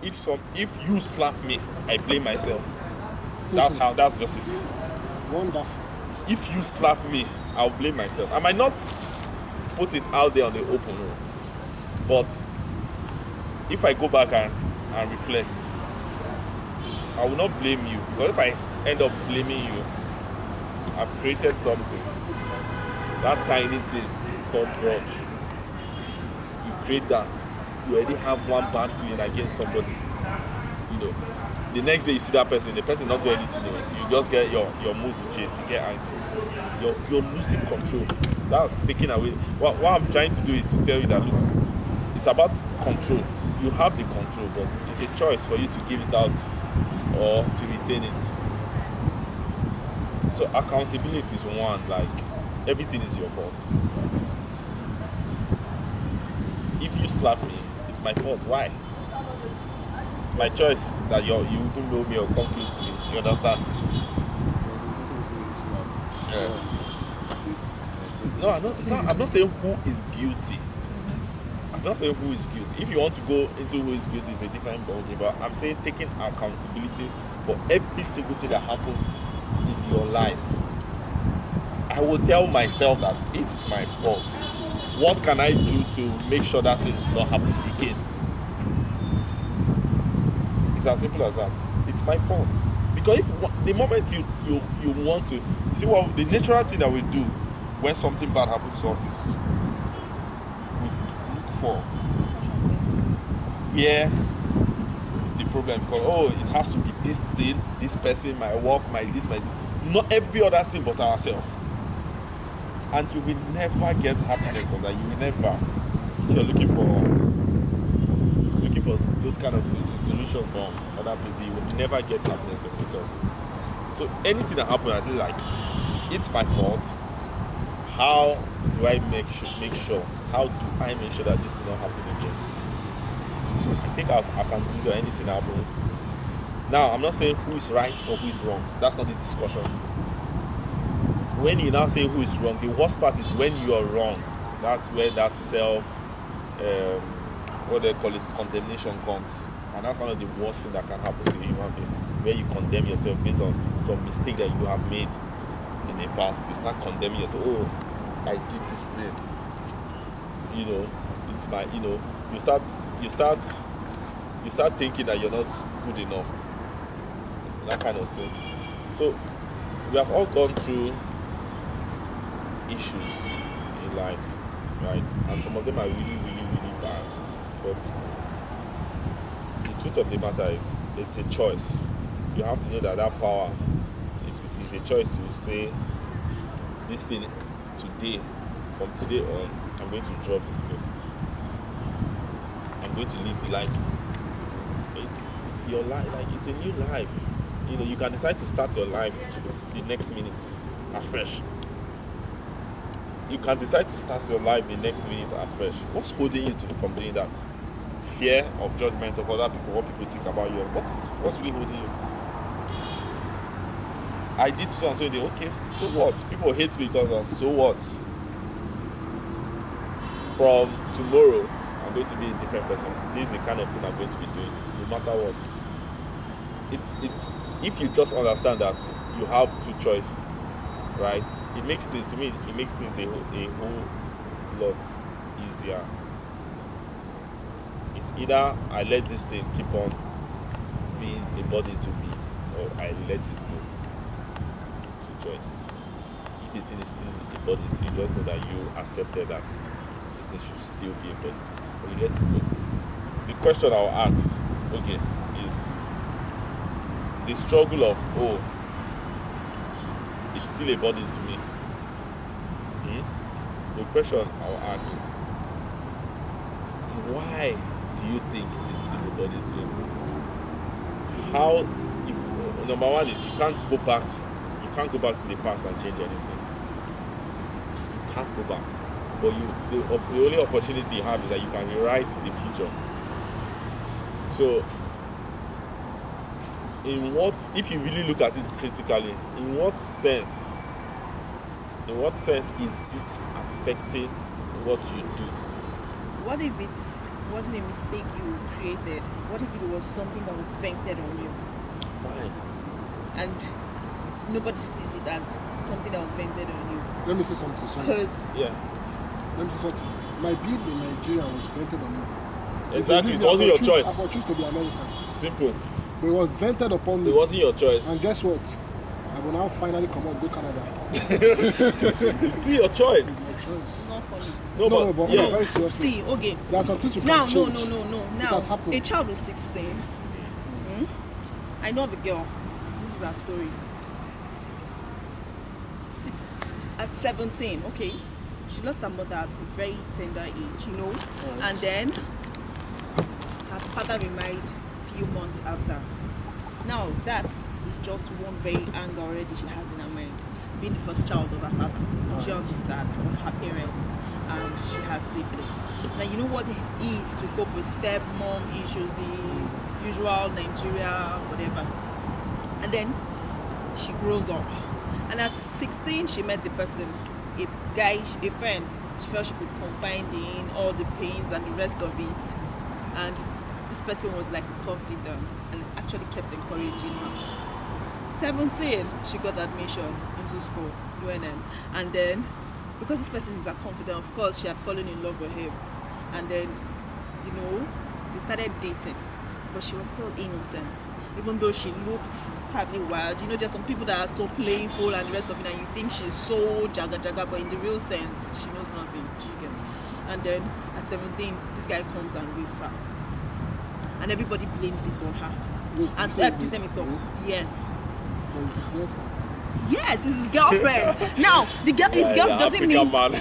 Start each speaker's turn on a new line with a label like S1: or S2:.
S1: if you slap me, I blame myself. That's just it.
S2: Wonderful.
S1: If you slap me, I'll blame myself. I might not put it out there on the open, but if I go back and reflect, I will not blame you, because if I end up blaming you, I've created something. That tiny thing called grudge. You create that, you already have one bad feeling against somebody. The next day you see that person, the person not doing anything, you just get your mood to change, you get angry. You're losing control. That's taking away. What I'm trying to do is to tell you that, look, it's about control. You have the control, but it's a choice for you to give it out or to retain it. So accountability is one, like everything is your fault. If you slap me, it's my fault. Why? It's my choice that you even know me or come close to me. You understand? Yeah. No, I'm not saying who is guilty. I'm not saying who is guilty. If you want to go into who is guilty, it's a different ballgame. But I'm saying taking accountability for every single thing that happened in your life. I will tell myself that it is my fault. What can I do to make sure that it not happen again? It's as simple as that. It's my fault. Because if the moment you want to see, what the natural thing that we do when something bad happens to us is we look for where the problem, because it has to be this thing, this person, my work, not every other thing but ourselves. And you will never get happiness from that. You will never. If you're looking for those kind of solutions from other people, you will never get happiness from yourself. So anything that happens, I say, like, it's my fault. How do I make sure? How do I make sure that this will not happen again? I think I can do anything happen. Now, I'm not saying who is right or who is wrong. That's not the discussion. When you now say who is wrong, the worst part is when you are wrong. That's where that self, what they call it, condemnation comes. And that's one of the worst things that can happen to a human being, where you condemn yourself based on some mistake that you have made in the past. You start condemning yourself. Oh, I did this thing. It's my, you start thinking that you're not good enough. That kind of thing. So we have all gone through issues in life, right? And some of them are really, really, really bad. But the truth of the matter is, it's a choice. You have to know that power is a choice to say, this thing today, from today on, I'm going to drop this thing. I'm going to live the life. It's your life, like it's a new life. You can decide to start your life the next minute afresh. You can decide to start your life the next minute afresh. What's holding you from doing that? Fear of judgment of other people, what people think about you. What's really holding you? I did so and so. Okay, so what? People hate me because of so what? From tomorrow, I'm going to be a different person. This is the kind of thing I'm going to be doing, no matter what. It's if you just understand that you have two choices, right? It makes things, to me, it makes things a whole lot easier. It's either I let this thing keep on being a burden to me, or I let it go. Two choices. If the thing is still a burden to you, just know that you accepted that this thing should still be a burden, or you let it go. The question I'll ask, is the struggle of, it's still a burden to me. The question I'll ask is, why do you think it's still a burden to you? Number one is you can't go back to the past and change anything. You can't go back. But the only opportunity you have is that you can rewrite the future. So if you really look at it critically, in what sense is it affecting what you do?
S3: What if it's
S2: wasn't a mistake you created? What if it was something that was vented on you?
S1: Fine.
S2: And nobody sees it as something that was vented on you?
S3: Let me say something.
S2: Because
S1: Yeah.
S3: Let me say something. My being in Nigeria was vented on me.
S1: Exactly. It wasn't your choice.
S3: I choose to be American.
S1: Simple.
S3: But it was vented upon me.
S1: It wasn't your choice.
S3: And guess what? I will now finally come out and go Canada.
S1: It's still your choice.
S3: It's my choice.
S2: it's not funny.
S1: No,
S3: but
S1: yeah.
S3: very seriously.
S2: See, okay.
S3: There are some things you
S2: Now,
S3: can
S2: no.
S3: change. It
S2: Now,
S3: has happened.
S2: a child was 16. I know of a girl. This is her story. At 17, okay. She lost her mother at a very tender age, you know.
S3: Right.
S2: And then her father remarried a few months after. Now, that is just one very anger already she has in her mind. Being the first child of her father. She understands of her parents. And she has siblings. Now you know what it is to cope with stepmom issues, the usual Nigeria, whatever. And then she grows up. And at 16, she met the person, a guy, a friend. She felt she could confide in all the pains and the rest of it. And this person was like a confidant and actually kept encouraging her. 17, she got admission into school, UNM. And then because this person is a confidant, of course, she had fallen in love with him. And then, you know, they started dating. But she was still innocent. Even though she looked probably wild. You know, there's some people that are so playful and the rest of it, and you think she's so jaga, but in the real sense, she knows nothing. She gets. And then at 17, this guy comes and rapes her. And everybody blames it on her.
S3: Wait,
S2: And please let me talk. Yes.
S3: But it's girlfriend.
S2: Yes, it's his girlfriend. Now, his girlfriend doesn't mean
S1: Man.